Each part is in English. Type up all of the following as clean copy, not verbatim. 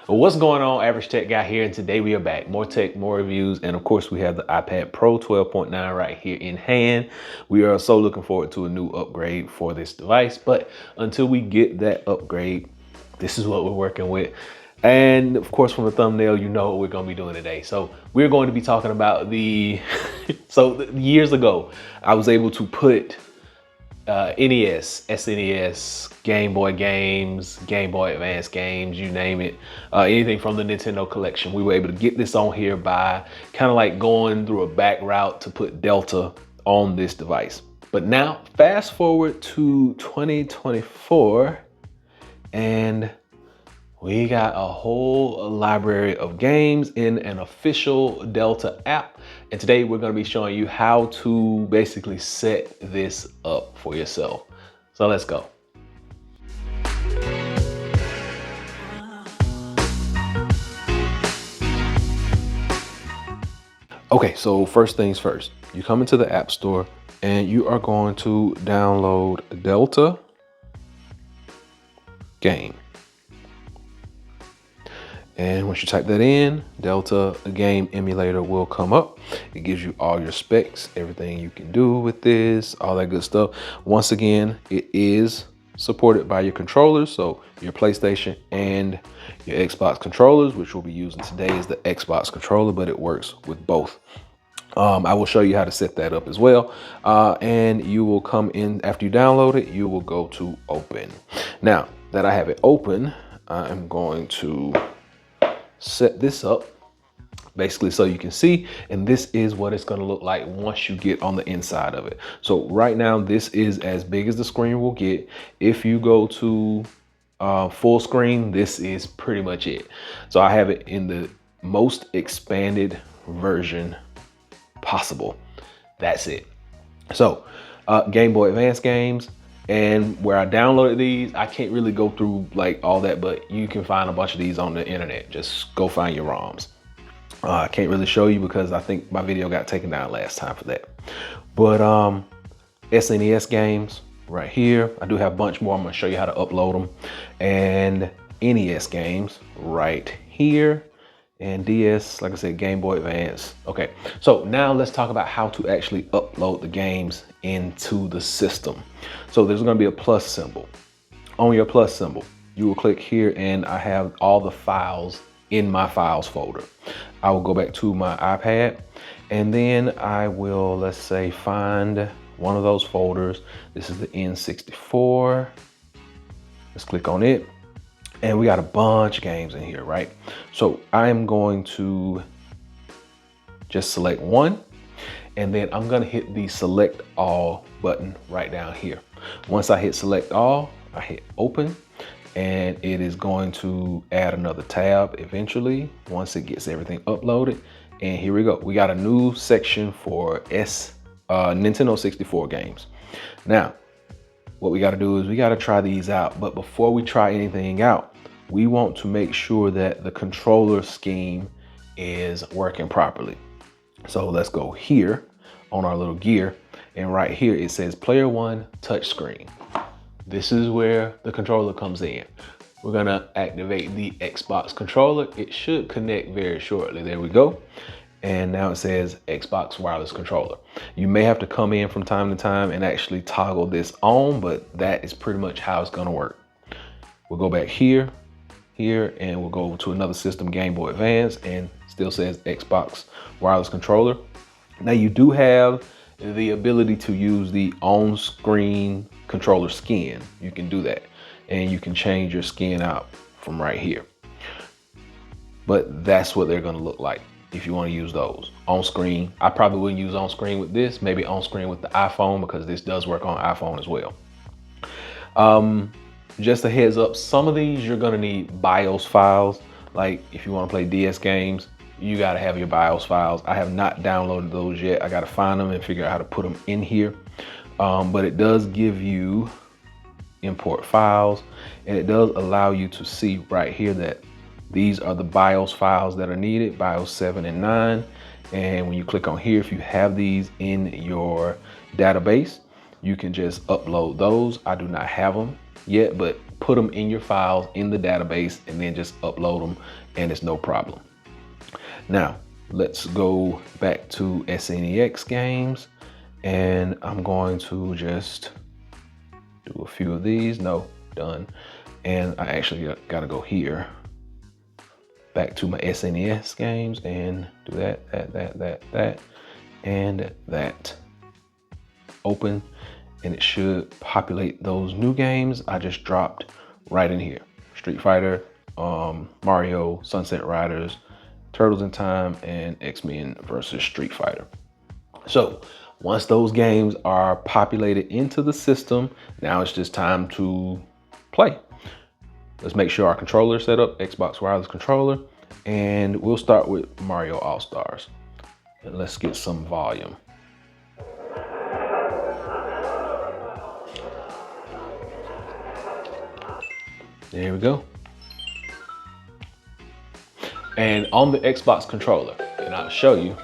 Well, what's going on, Average Tech Guy here, and today we are back. More tech, more reviews, and of course we have the iPad Pro 12.9 right here in hand. We are so looking forward to a new upgrade for this device, but until we get that upgrade, this is what we're working with. And of course, from the thumbnail, you know what we're going to be doing today. So we're going to be talking about years ago, I was able to put NES, SNES, Game Boy games, Game Boy Advance games, you name it, anything from the Nintendo collection. We were able to get this on here by kind of like going through a back route to put Delta on this device. But now fast forward to 2024 and we got a whole library of games in an official Delta app. And today we're gonna be showing you how to basically set this up for yourself. So let's go. Okay, so first things first, you come into the App Store and you are going to download Delta game. And once you type that in, Delta game emulator will come up. It gives you all your specs, everything you can do with this, all that good stuff. Once again, it is supported by your controllers. So your PlayStation and your Xbox controllers, which we'll be using today is the Xbox controller, but it works with both. I will show you how to set that up as well. And you will come in after you download it, you will go to open. Now that I have it open, I'm going to set this up basically so you can see, and this is what it's going to look like once you get on the inside of it. So right now this is as big as the screen will get. If you go to full screen, this is pretty much it. So I have it in the most expanded version possible. That's it. So Game Boy Advance games, and where I downloaded these, I can't really go through like all that, but you can find a bunch of these on the internet. Just go find your ROMs. I can't really show you because I think my video got taken down last time for that. But SNES games right here. I do have a bunch more. I'm gonna show you how to upload them. And NES games right here. And DS, like I said, Game Boy Advance. Okay, so now let's talk about how to actually upload the games into the system. So there's gonna be a plus symbol. On your plus symbol, you will click here and I have all the files in my files folder. I will go back to my iPad and then I will, let's say, find one of those folders. This is the N64. Let's click on it. And we got a bunch of games in here, right? So I'm going to just select one, and then I'm gonna hit the select all button right down here. Once I hit select all, I hit open, and it is going to add another tab eventually once it gets everything uploaded. And here we go. We got a new section for Nintendo 64 games. Now, what we gotta do is we gotta try these out. But before we try anything out, we want to make sure that the controller scheme is working properly. So let's go here on our little gear. And right here, it says player one touchscreen. This is where the controller comes in. We're gonna activate the Xbox controller. It should connect very shortly. There we go. And now it says Xbox wireless controller. You may have to come in from time to time and actually toggle this on, but that is pretty much how it's gonna work. We'll go back here, and we'll go to another system, Game Boy Advance, and still says Xbox wireless controller. Now you do have the ability to use the on-screen controller skin. You can do that, and you can change your skin out from right here. But that's what they're gonna look like if you want to use those on screen. I probably wouldn't use on screen with this, maybe on screen with the iPhone, because this does work on iPhone as well. Just a heads up, some of these you're gonna need BIOS files. Like if you want to play DS games, you gotta have your BIOS files. I have not downloaded those yet. I gotta find them and figure out how to put them in here. But it does give you import files, and it does allow you to see right here that these are the BIOS files that are needed, BIOS 7 and 9. And when you click on here, if you have these in your database, you can just upload those. I do not have them yet, but put them in your files in the database and then just upload them, and it's no problem. Now, let's go back to SNEX games, and I'm going to just do a few of these. No, done. And I actually gotta go here, back to my SNES games, and do that, and that. Open, and it should populate those new games I just dropped right in here. Street Fighter, Mario, Sunset Riders, Turtles in Time, and X-Men versus Street Fighter. So once those games are populated into the system, now it's just time to play. Let's make sure our controller is set up, Xbox wireless controller, and we'll start with Mario All-Stars. And let's get some volume. There we go. And on the Xbox controller, and I'll show you.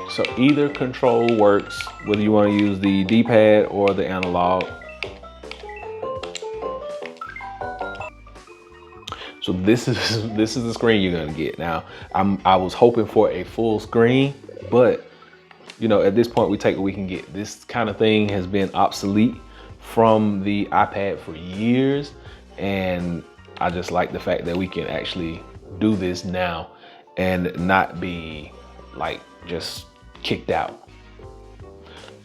So either control works, whether you want to use the D-pad or the analog. So this is the screen you're gonna get. Now, I was hoping for a full screen, but you know, at this point we take what we can get. This kind of thing has been obsolete from the iPad for years, and I just like the fact that we can actually do this now and not be like just kicked out.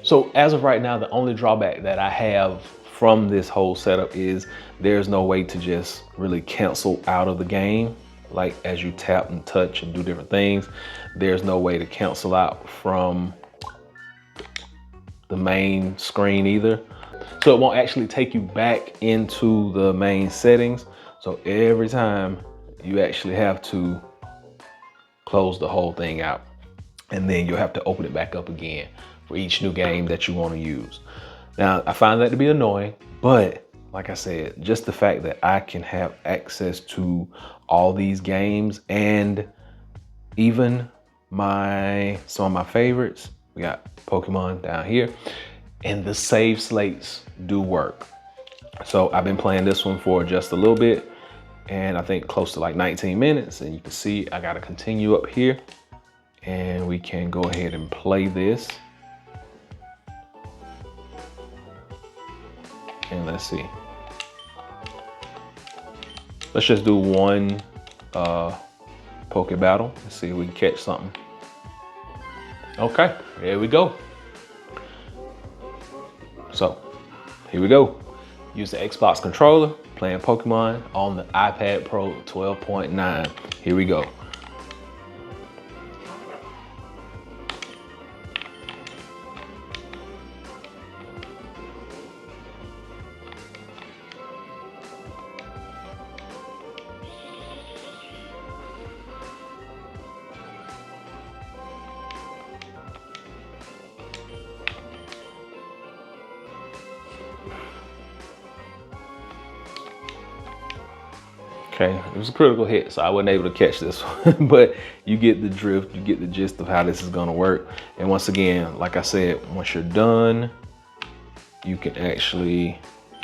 So as of right now, the only drawback that I have from this whole setup is there's no way to just really cancel out of the game. Like as you tap and touch and do different things, there's no way to cancel out from the main screen either. So it won't actually take you back into the main settings. So every time you actually have to close the whole thing out, and then you'll have to open it back up again for each new game that you want to use. Now, I find that to be annoying, but like I said, just the fact that I can have access to all these games and even some of my favorites. We got Pokemon down here, and the save slates do work. So I've been playing this one for just a little bit, and I think close to like 19 minutes, and you can see I gotta continue up here, and we can go ahead and play this. And let's see. Let's just do one Poke Battle. Let's see if we can catch something. Okay, here we go. So, here we go. Use the Xbox controller, playing Pokemon on the iPad Pro 12.9. Here we go. Okay, it was a critical hit, so I wasn't able to catch this one, but you get the drift, you get the gist of how this is gonna work. And once again, like I said, once you're done, you can actually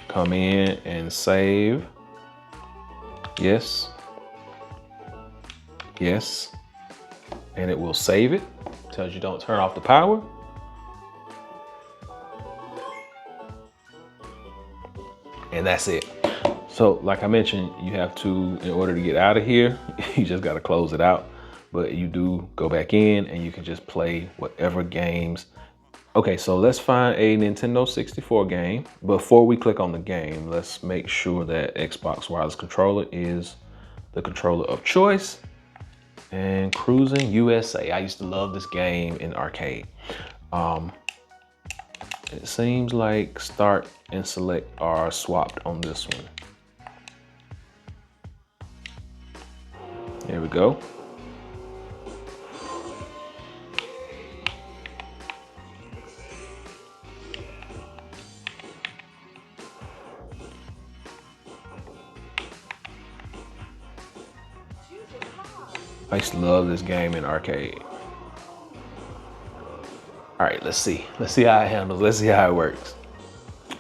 come in and save. Yes. Yes. And it will save it. Tells you don't turn off the power. And that's it. So like I mentioned, you have to, in order to get out of here, you just got to close it out. But you do go back in and you can just play whatever games. Okay, so let's find a Nintendo 64 game. Before we click on the game, let's make sure that Xbox wireless controller is the controller of choice. And Cruising USA. I used to love this game in arcade. It seems like start and select are swapped on this one. There we go. I used to love this game in arcade. All right, let's see. Let's see how it handles. Let's see how it works.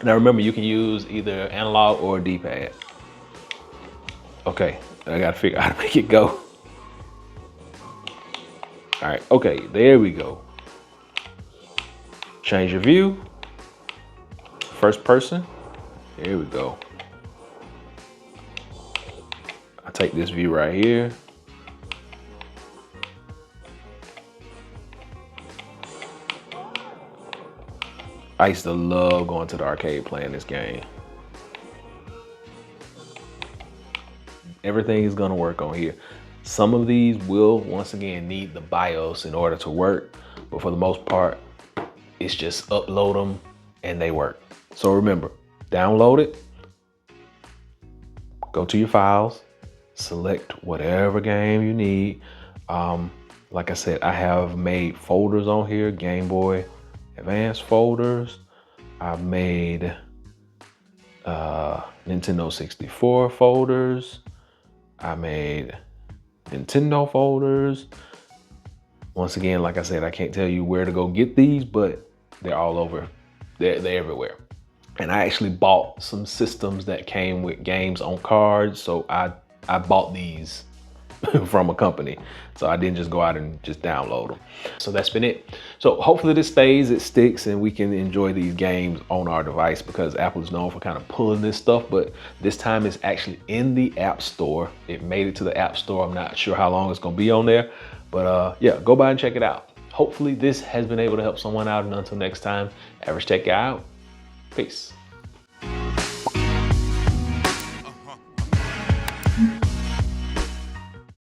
Now remember, you can use either analog or D-pad. Okay, I gotta figure out how to make it go. All right, okay, there we go. Change your view. First person. There we go. I take this view right here. I used to love going to the arcade playing this game. Everything is gonna work on here. Some of these will, once again, need the BIOS in order to work, but for the most part, it's just upload them and they work. So remember, download it, go to your files, select whatever game you need. Like I said, I have made folders on here, Game Boy Advance folders. I've made Nintendo 64 folders. I made Nintendo folders. Once again, like I said, I can't tell you where to go get these, but they're all over. They're everywhere. And I actually bought some systems that came with games on cards. So I bought these from a company. So I didn't just go out and just download them. So that's been it. So hopefully this stays, it sticks, and we can enjoy these games on our device, because Apple is known for kind of pulling this stuff, but this time it's actually in the App Store. It made it to the App Store. I'm not sure how long it's gonna be on there, but yeah, go by and check it out. Hopefully this has been able to help someone out, and until next time, Average Tech Guy out. Peace.